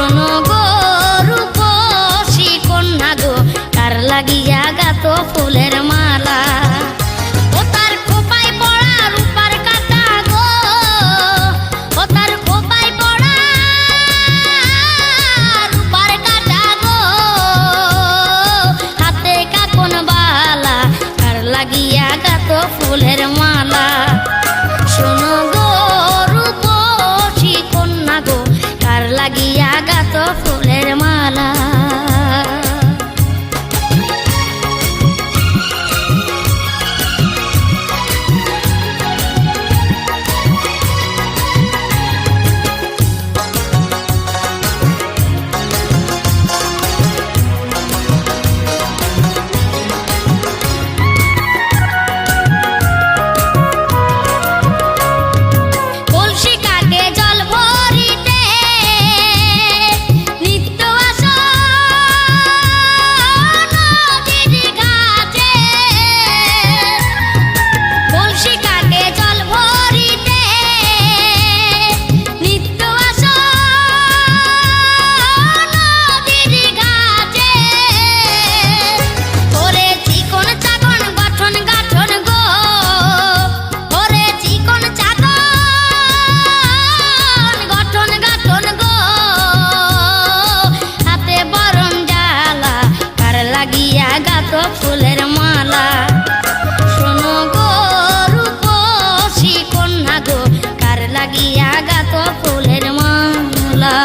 শোনো গো রূপসী কন্যা গো, কার লাগিয়া গাত ফুলের মালা। ও তার খোপায় পড়া রূপার কাঁটা গো, ও তার খোপায় পড়া রূপার কাঁটা গো, হাতে কাকন বালা, কার লাগিয়া গাত ফুলের মালা। শোনো গো রূপসী কন্যা গো, কার লাগিয়া গাত ফুলের মালা। ফুলের মালা। শোনো গো রূপসী কন্যা গো, কার লাগিয়া গাত ফুলের মালা।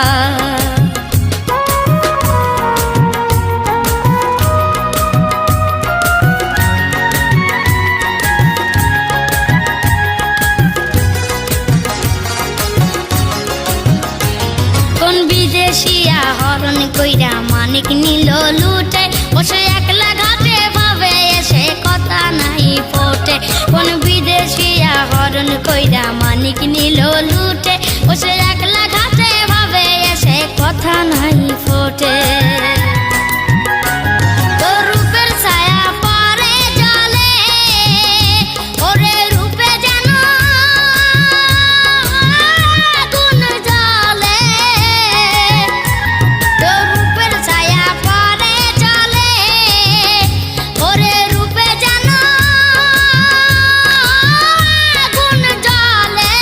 কোন বিদেশিয়া হরণ কইরা মানিক নিল লুটে, বসে একলা ঘাটে ভাবে এসে কথা নাই ফোটে। কোন বিদেশিয়া হরণ কইরা মানিক নিল লুটে, বসে একলা ঘাটে ভাবে এসে কথা নাই ফোটে। রূপের ছায়া পরে জলে, ওরে রূপে যেন আগুন জ্বলে। রূপের ছায়া পরে জলে, ওরে রূপে যেন আগুন জ্বলে।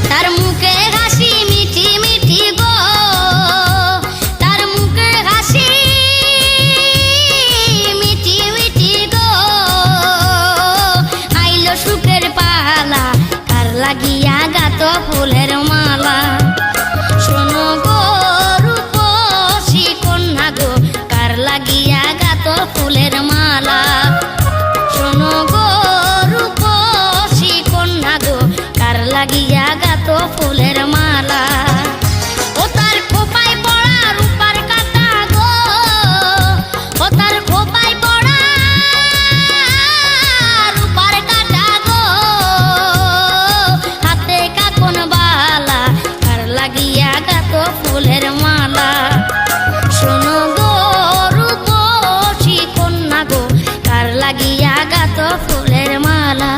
তার মুখে হাসি মিঠি মিঠি গো, তার মুখে হাসি মিঠি মিঠি গো, আইলো সুখের পালা, কার লাগিয়া গাত ফুলের মালা। শোনো গো রূপসী কন্যা গো, কার লাগিয়া গাত ফুলের মালা। শোনো গো রূপসী কন্যা গো, কার লাগিয়া গাত ফুলের মালা। ও তার খোপায় পড়া রূপার কাঁটা গো, ও তার খোপায় পড়া রূপার কাঁটা গো, হাতে কাকন বালা, কার লাগিয়া গাত ফুলের মালা। শোনো গো রূপসী কন্যা গো, কার লাগিয়া গাত ফুলের মালা।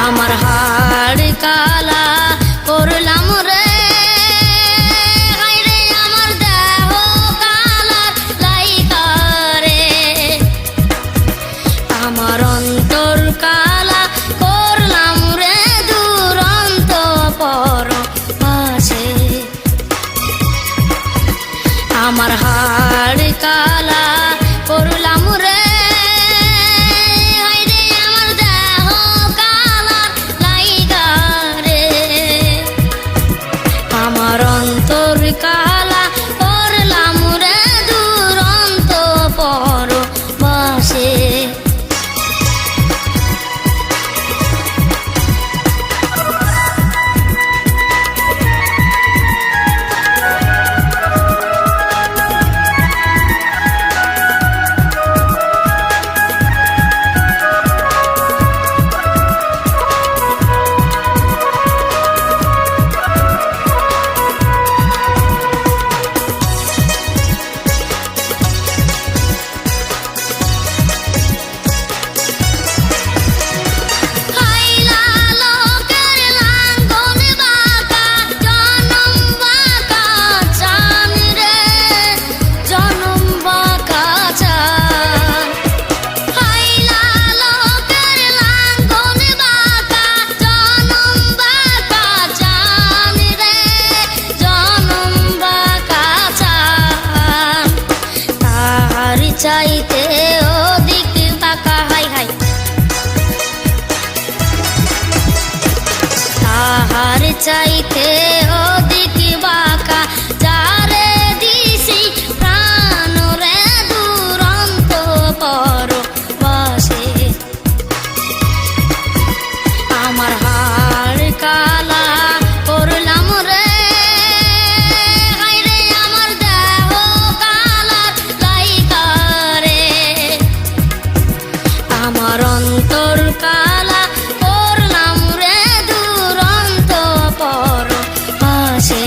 আমার হাড় কালা করলাম রে, হায় রে আমার দেহ কালার লাইকা রে। আমার অন্তর কালা করলাম রে, দুরন্ত পর পাশে। আমার হাড় কালা করলাম রে, হায় রে আমার দেহ কালার লাইকা রে। আমার অন্তর কালা চাইতে ওদিক বাঁকা, হাই হাই তাহার চাইতে ওদিক বাঁকা, যারে দিছি প্রাণ রে দুরন্ত পরবাসে। আমার হাড় কালা করলাম রে, হায় রে আমার দেহ কালার লাইকা রে, আমার অন্তর কালা করলাম রে দুরন্ত পরবাসে।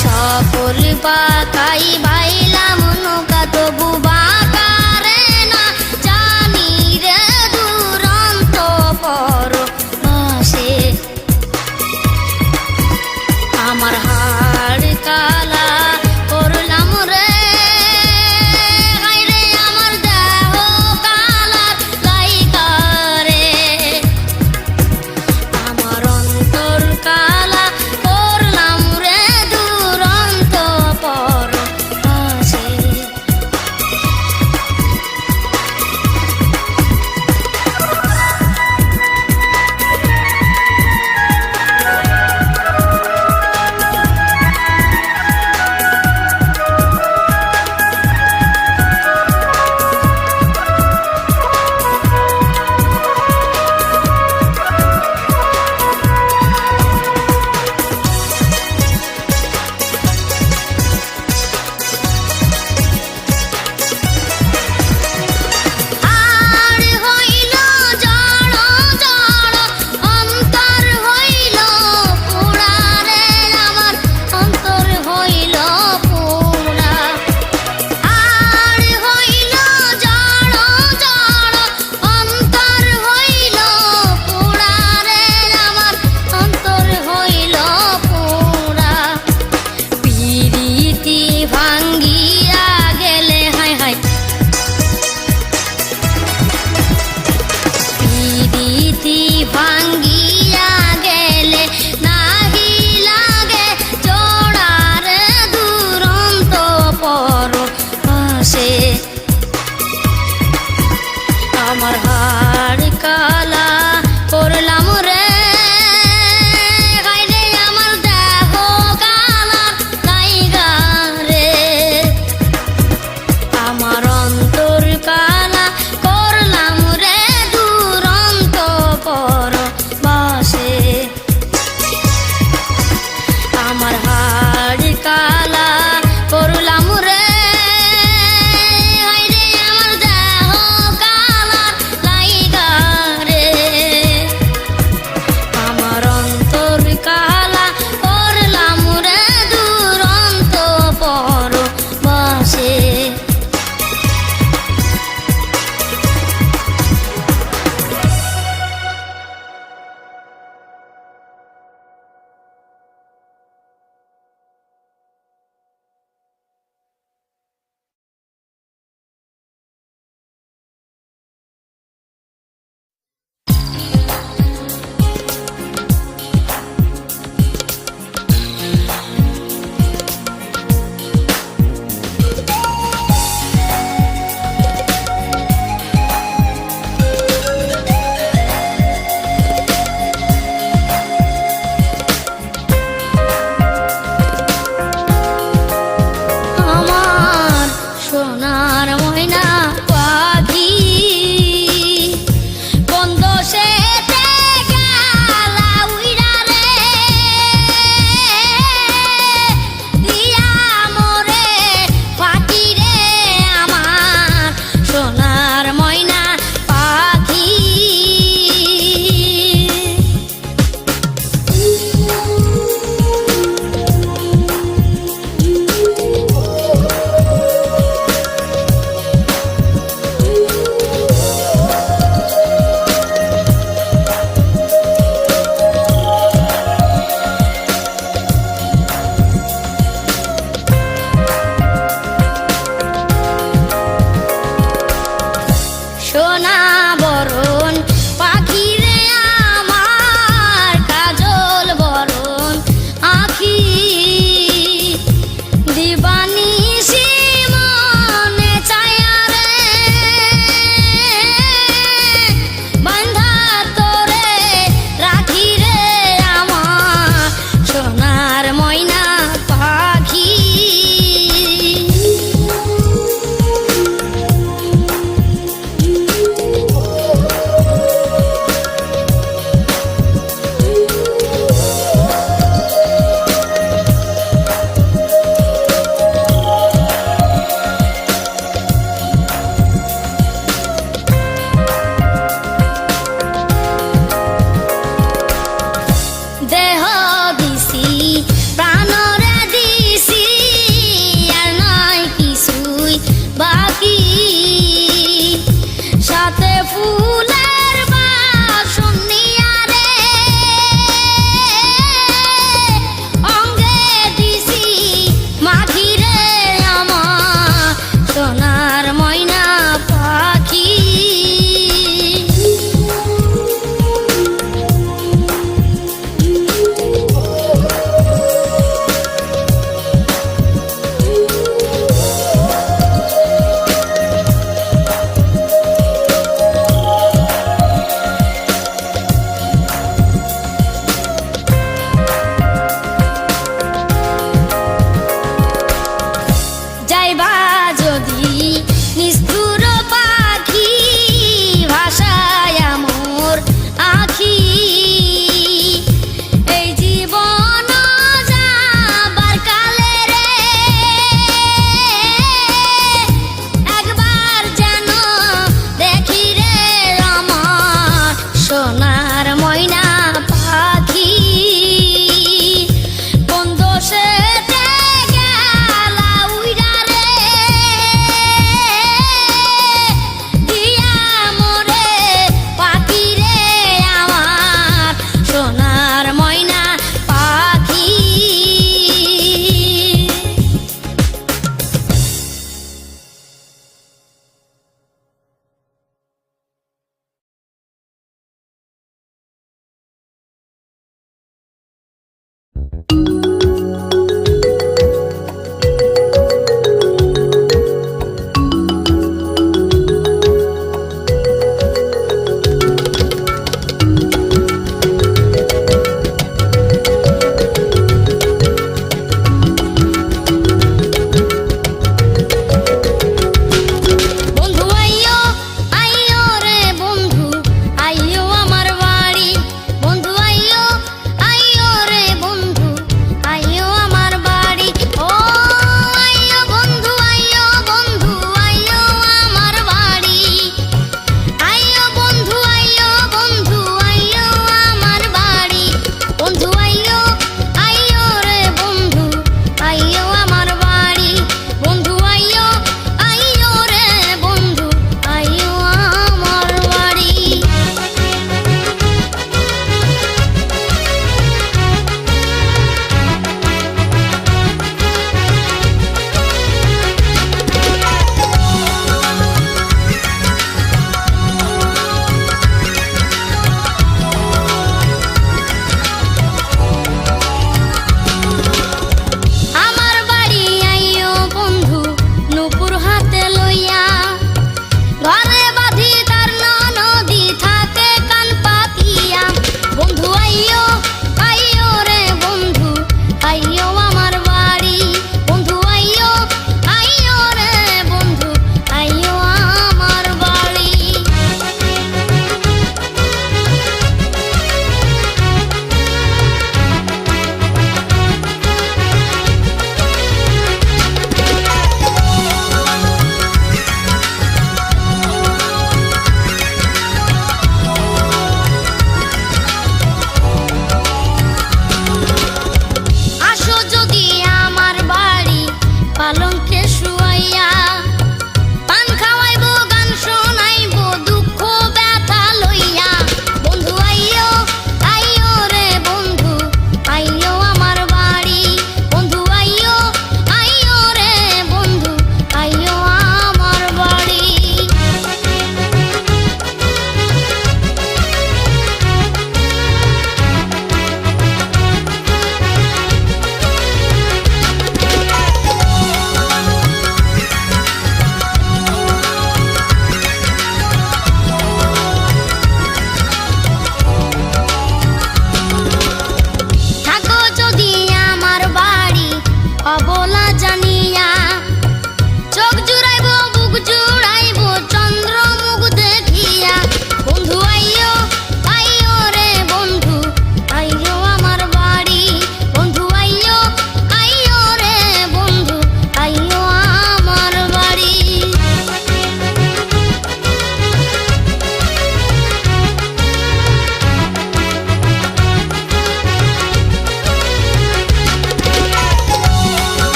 সকল বাঁকাই বাইলাম নৌকা, তবু বাঁকা রে না জানি রে দুরন্ত পরবাসে। আমার হাড় কালা করলাম রে, হায় রে আমার দেহ কালার লাইকা রে, আমার অন্তর কালা করলাম রে দুরন্ত পরবাসে।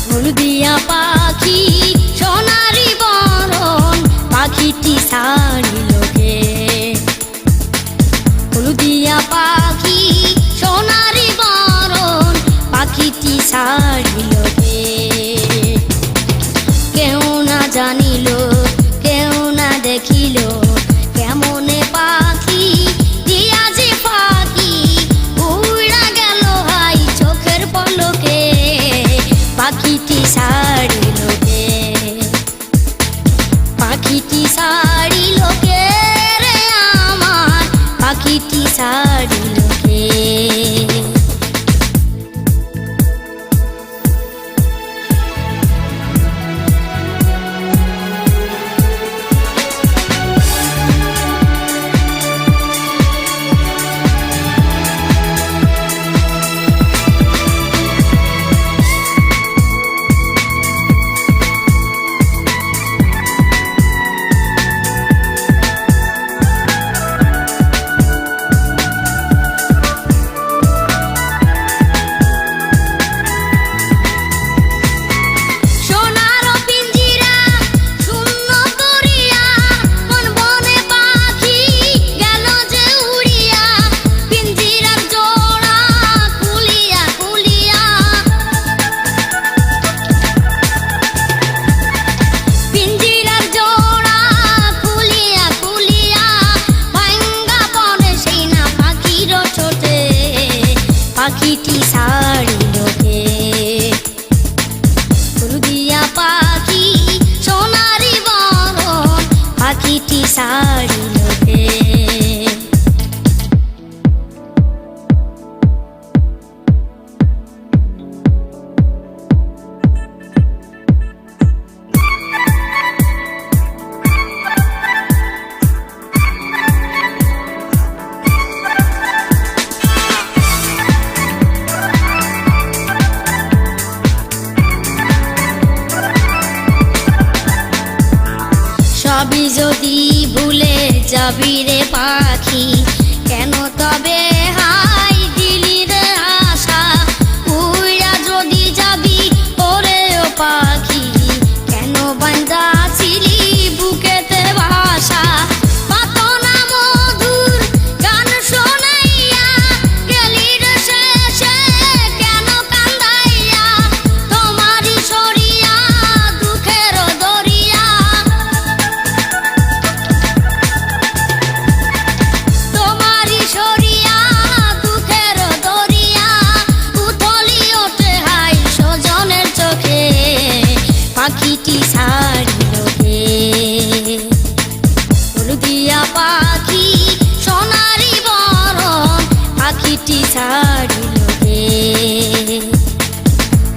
হলদিয়া পাখি সোনারি বরণ পাখিটি ছাড়িল কে হলদিয়া পাখি সোনারি বরণ পাখিটি ছাড়িল কে কেউ না জানিল কেউ না দেখিল কেমনে পাখি দিয়া যে পাখি উড়া গেল হাই চোখের পলকে পাখিটি ছাড়িল কে পাখিটি ছাড়িল কে রে আমার পাখিটি ছাড়িল কে পাখিটি ছাড়িল কে হলদিয়া পাখি সোনারি বরণ পাখিটি ছাড়িল কে সবই যদি ভুলে যাবি রে পাখি কেন তবে হাই দিলি রে আশা উড়া যদি যাবি ওরে ও পাখি কেন বান্ধা ছিলি বুকেতে ভাষা পাতনা মধুর গান শোনাইয়া গেলি রে শেষে কেন কান্দাইয়া তোমারই সরিয়া দুঃখের দরিয়া তোমারই সরিয়া দুঃখের দরিয়া উথলি ওঠে হাই স্বজনের চোখে পাখিটি ছাড়িল কে হলদিয়া পাখি সোনারি বরণ পাখিটি ছাড়িল কে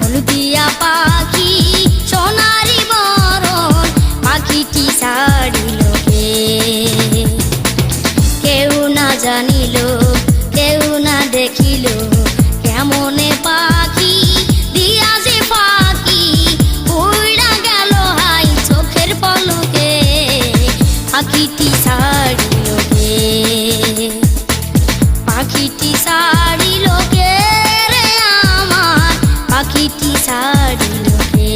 হলদিয়া পাখি সোনারি বরণ পাখিটি ছাড়িল কে কেউ না জানিল কেউ না দেখিল কেমনে পাখি দিয়া যে পাখি উড়া গেল হাই চোখের পলকে পাখিটি ছাড়িল কে পাখিটি ছাড়িল কে রে আমার পাখিটি ছাড়িল কে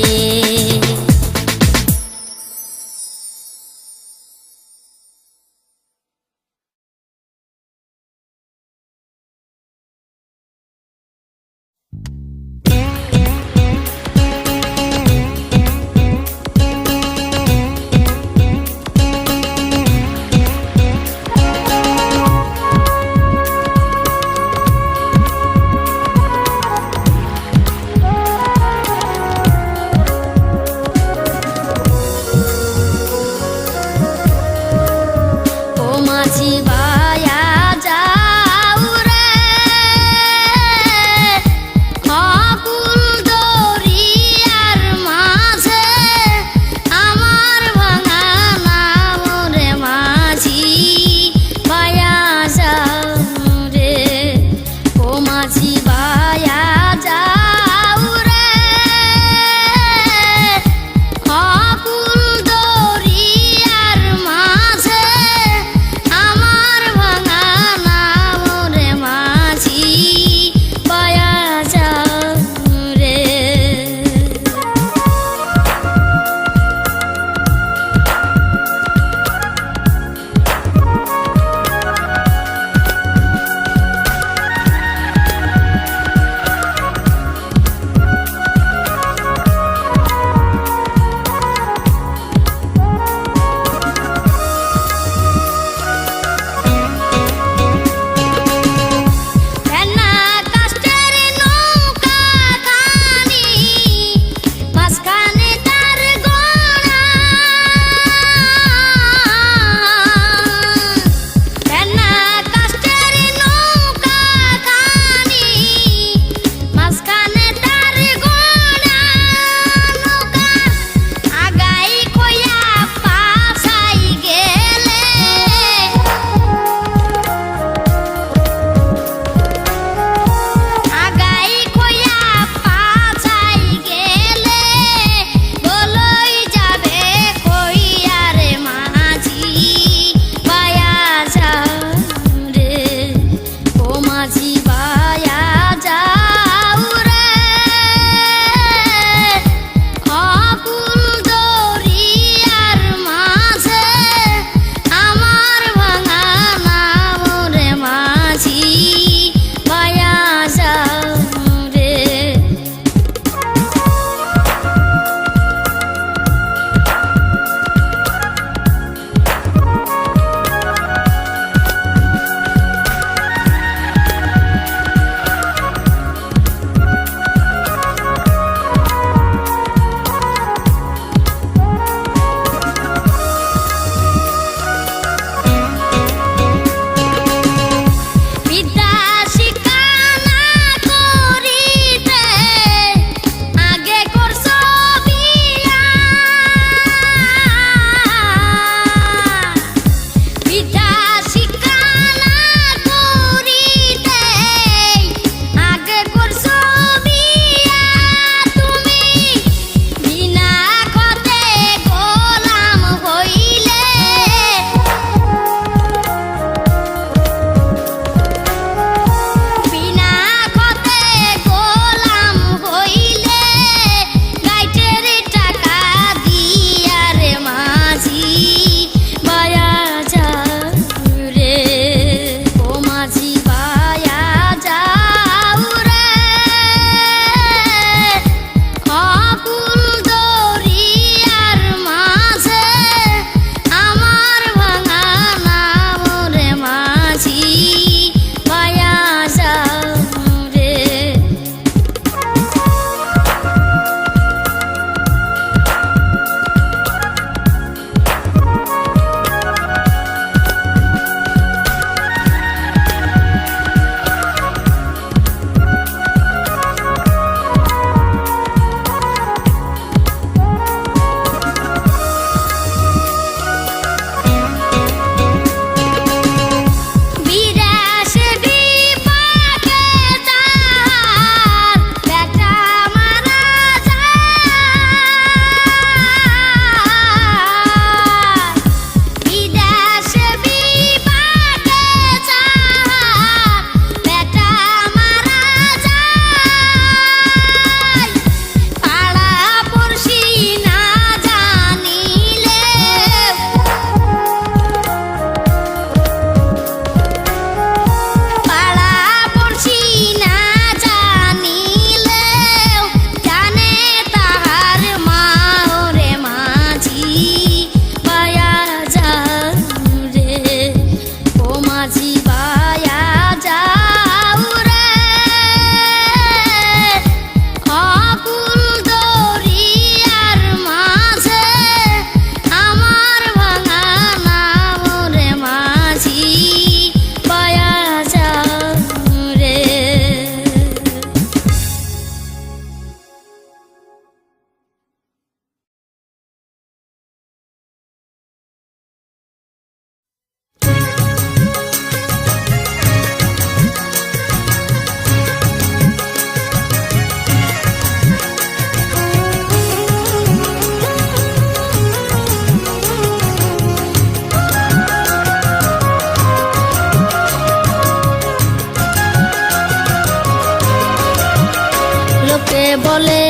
বলে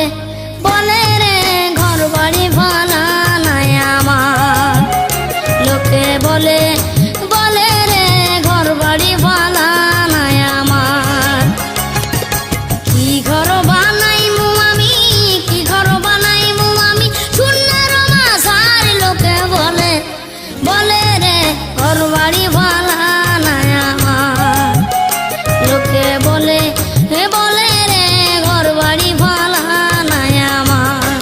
বলে রে ঘর বাড়ি ভালা নাই আমার, লোকে বলে বলে রে ঘর বাড়ি ভালা নাই আমার। কি ঘর বানাইমু আমি, কি ঘর বানাইমু আমি শূন্যের মাঝার, লোকে বলে বলে রে ঘর বাড়ি ভালা নাই আমার, লোকে বলে বলে রে ঘর বাড়ি ভালা নাই আমার।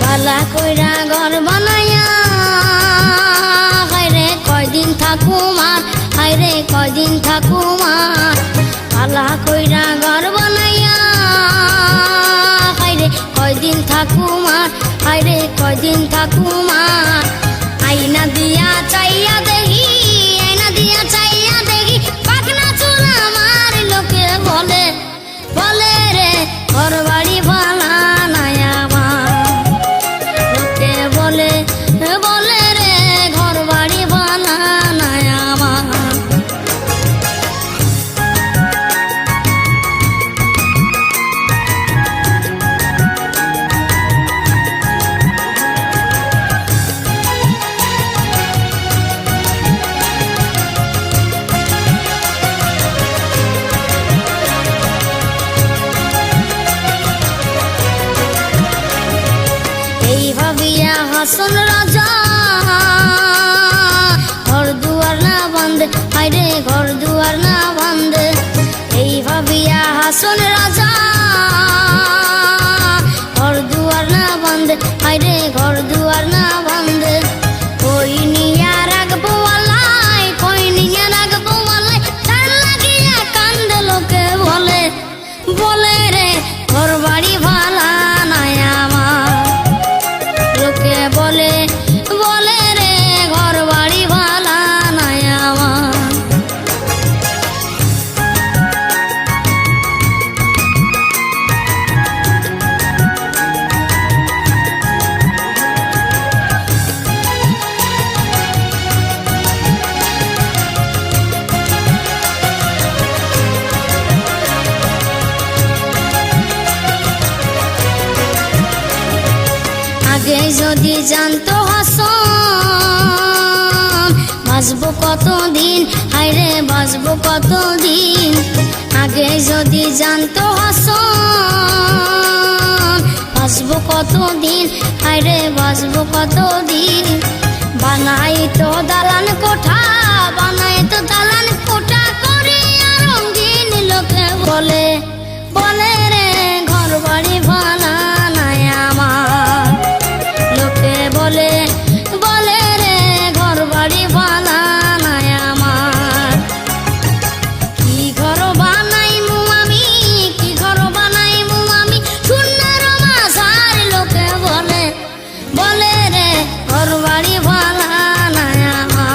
ভালা কইরা ঘর বানাইয়া হায়রে কয়দিন থাকুমার, হায়রে কয়দিন থাকুমার। ভালা কইরা ঘর বানাইয়া হায়রে কয়দিন থাকুমার, হায়রে কয়দিন থাকুমার। আইনা দিয়া চাইয়া দেখি, আইনা দিয়া চাইয়া দেখি পাখনা চুল আমার, লোকে বলে বলে রে ঘর বাড়ি ভালা নাই আমার, লোকে বলে বলে রে ঘর বাড়ি ভালা নাই আমার। এই ভাবিয়া হাসন রাজা ঘর দুয়ার না বান্ধে, হায়রে ঘর দুয়ার না বান্ধে। এই ভাবিয়া হাসন রাজা ঘর দুয়ার না বান্ধে, হায়রে ঘর দুয়ার না বান্ধে। কই নিয়া রাখবো আলাই, কই নিয়া রাখবো আলাই, তার লাগিয়া কান্দে, লোকে বলে বলে রে ঘর বাড়ি ভালা নাই আমার, লোকে বলে বলে রে ঘর বাড়ি ভালা নাই আমার। আগে যদি জানতো হাসন বাঁচবো কতদিন, হায়রে বাঁচবো কতদিন। আগে যদি জানতো হাসন বাঁচবো কতদিন, হায়রে বাঁচবো কতদিন। বানাই তো দালান কোঠা, বানাই তো দালান কোঠা করে রঙিন, লোকে বলে বলে রে ঘর বাড়ি ভালা নাই আমার, লোকে বলে বলে রে ঘর বাড়ি ভালা নাই আমার। কি ঘর বানাইমু আমি, কি ঘর বানাইমু আমি শূন্যের মাঝার, লোকে বলে বলে রে ঘর বাড়ি ভালা নাই আমার।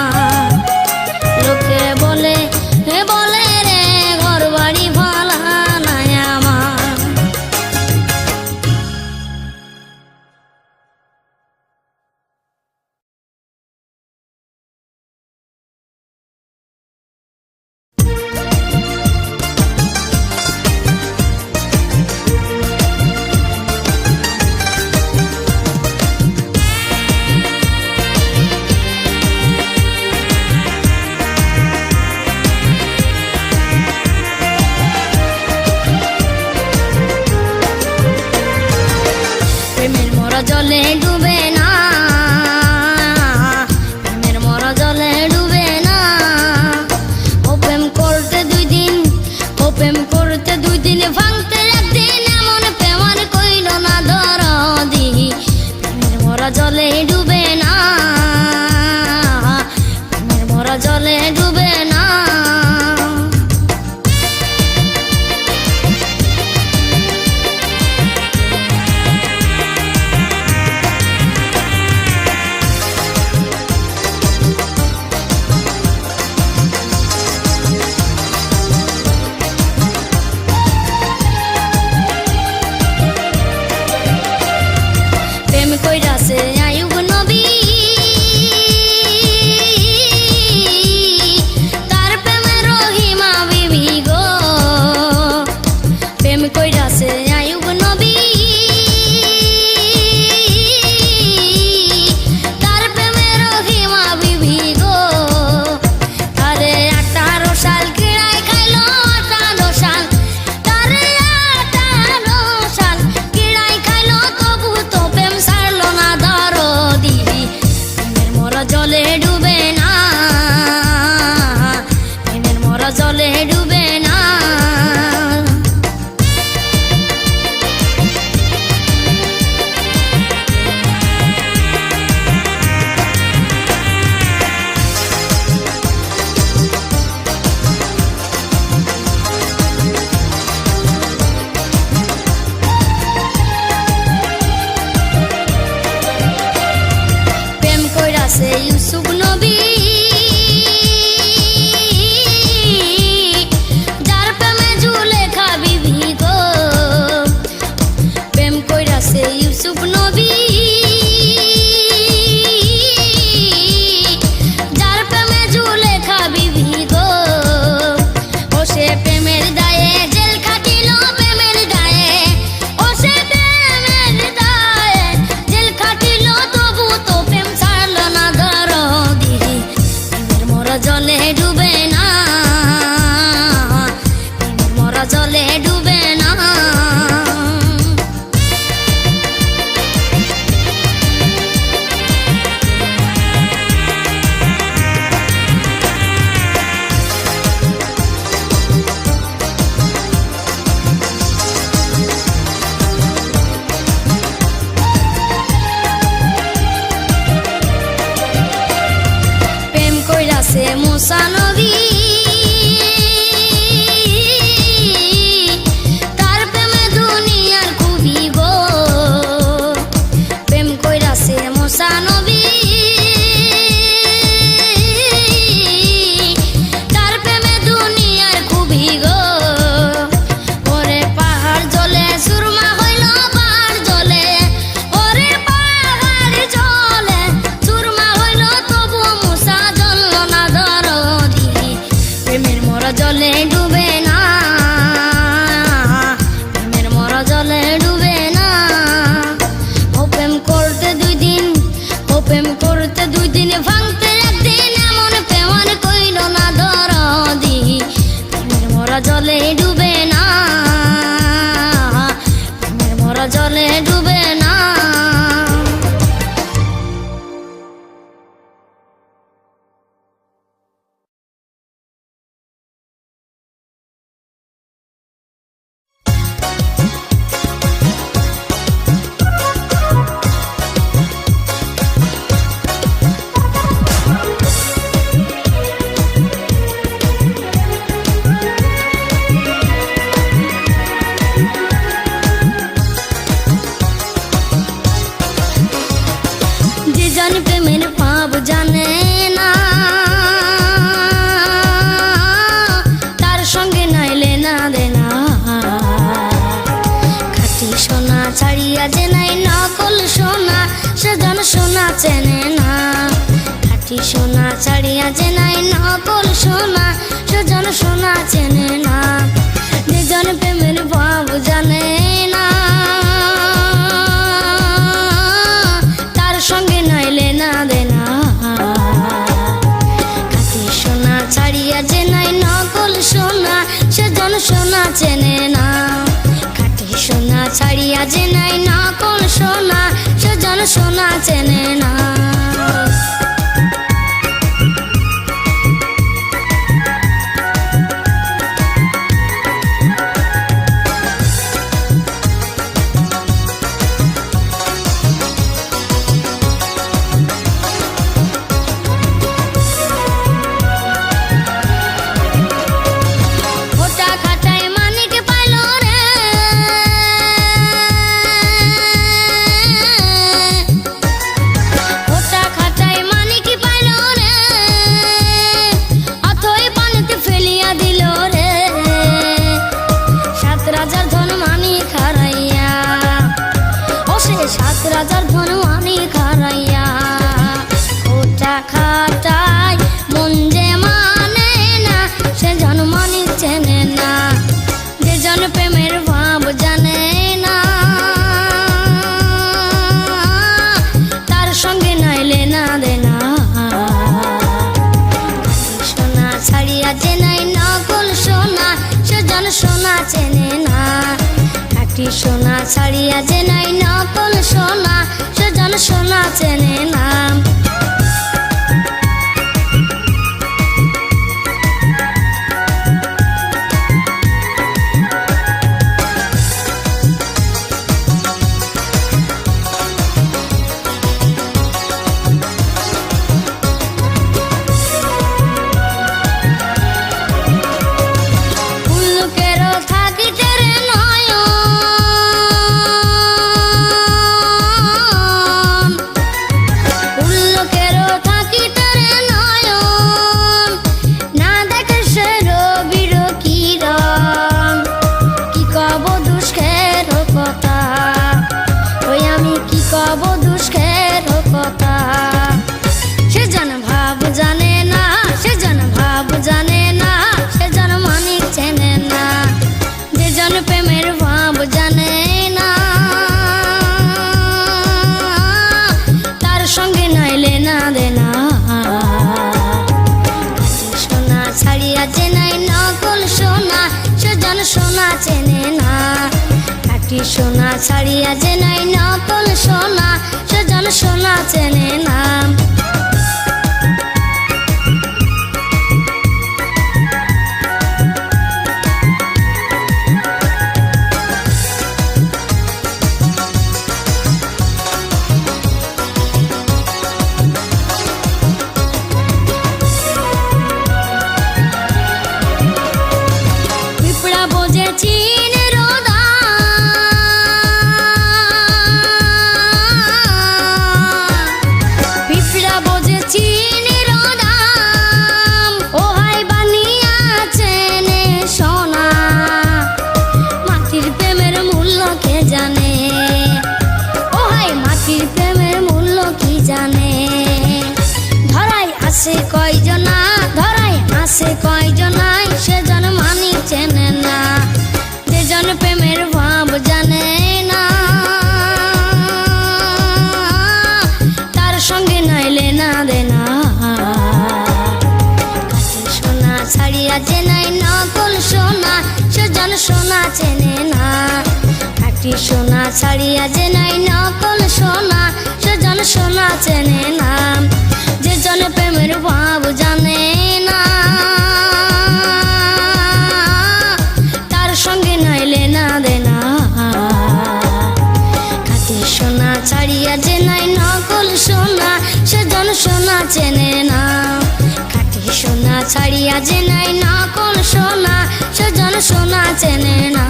কইরাছে মুসা নবী তার প্রেমে দুনিয়ার খুবই গো প্রেম কইরাছে মুসা নবী তার প্রেমে দুনিয়ার খুবই গো ওরে পাহাড় জ্বলে সুরমা হইল পাহাড় জ্বলে ওরে পাহাড় জ্বলে সুরমা হইল তবু মুসা জ্বলল না দরদি প্রেমের মরা জলে ডুবে না প্রেমের মরা জলে ডুবে না ও প্রেম করতে দুই দিন ও প্রেম করতে দুই দিন ভাঙতে একদিন এমন প্রেমান কইল না দরদি প্রেমের মরা জলে ডুবে না প্রেমের মরা জলে ডুবে না যে জন প্রেমের পাপ জানে না তার সঙ্গে নাইলে না দেনা খাঁটি সোনা ছাড়িয়া যে নাই নকল সোনা সে জন সোনা চেনে না খাঁটি সোনা ছাড়িয়া যে নাই নকল সোনা সে জন সোনা চেনে না যে জন প্রেমের পাপ জানে না তার সঙ্গে নাইলে না দেনা খাঁটি সোনা ছাড়িয়া যে নাই নকল সোনা সে জন সোনা চেনে না খাঁটি সোনা ছাড়িয়া যে নাই নকল সোনা সে জন সোনা চেনে না ওটা খাটায় মানিক পাইল রে ওটা খাটায় মানিক পাইল রে অথই পানিতে ফেলিয়া দিল রে সাত রাজার ধন মানিক হারাইয়া ও সে সাত রাজার ধন মানিক হারাইয়া ওটা খাটায় মন যে মানে না সে জন মানিক চেনে না যে জন প্রেমের ভাব জানে না তার সঙ্গে নাইলে না দেনা খাঁটি সোনা ছাড়িয়া যে নাই নকল সোনা সে জন সোনা চেনে না খাঁটি সোনা ছাড়িয়া যে নাই নকল সোনা সে জন সোনা চেনে না উল্লুকেরও থাকিতে রে নয়ন কয়জনা ধরায় আছে কয়জনাই সেজন মানিক চেনে না যেজন প্রেমের ভাব জানে না তার সঙ্গে নাইলে না দেনা কাছে সোনা ছাড়িয়া যে নাই নকল সোনা সেজন সোনা চেনে না খাঁটি সোনা ছাড়িয়া যে নাই নকল সোনা সেজন সোনা চেনে না যেজন প্রেমের ভাব জানে না তার সঙ্গে নাইলে না দেনা খাঁটি সোনা ছাড়িয়া যে নাই নকল সোনা সেজন সোনা চেনে না খাঁটি সোনা ছাড়িয়া যে নাই নকল সোনা সেজন সোনা চেনে না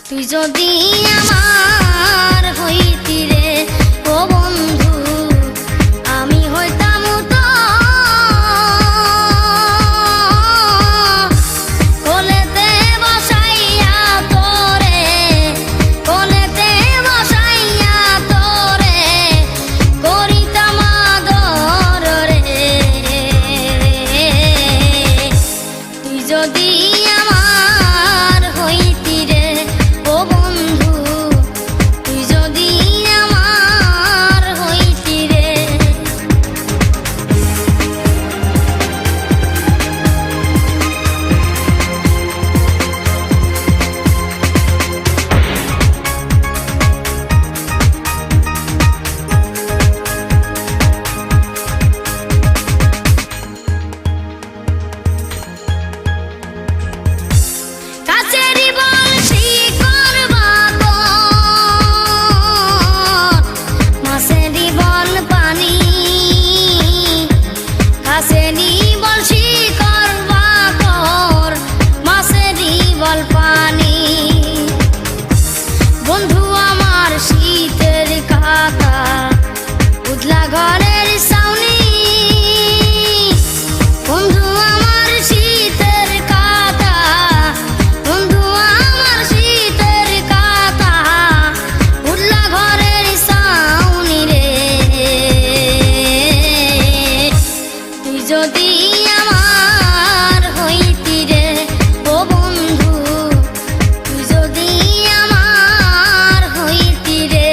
তুই যদি আমার হইতি রে ও বন্ধু আমি হইতাম তো কোলেতে বসাইয়া তোরে কোলেতে বসাইয়া তোরে করিতাম আদর রে তুই যদি আমার হইতি রে ও বন্ধু তুই যদি আমার হইতি রে কাছেরই বলছি করবা তো মাছেরই বল পানি কাছেরই বলছি করবা কর মাছেরই বল পানি বন্ধু আমার শীতের খাতা উজলা ঘরের সাউনি বন্ধু আমার শীতের খাতা বন্ধু আমার শীতের কাতা উঠলা ঘরের সাউনি রে তুই যদি আমার হইতি রে ও বন্ধু তুই যদি আমার হইতি রে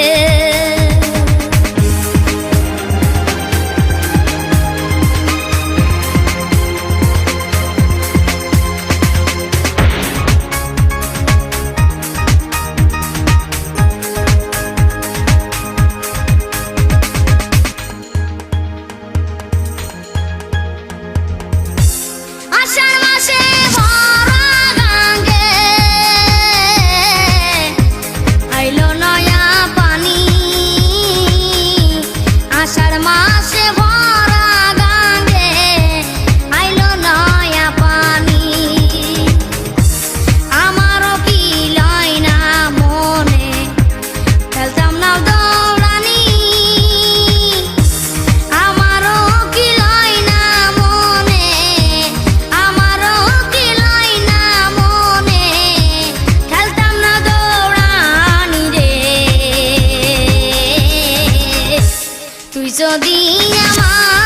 আষাঢ় মাসে ভরা গাঙ্গে আইলো নয়া পানি আষাঢ় মাসে ভরা গাঙ্গে আইলো নয়া পানি আমারও কি লয় না মনে খেলতাম না দৌড়ানি আমারও কি লয় না মনে আমারও কি লয় না মনে খেলতাম না দৌড়ানি রে তুই যদি আমার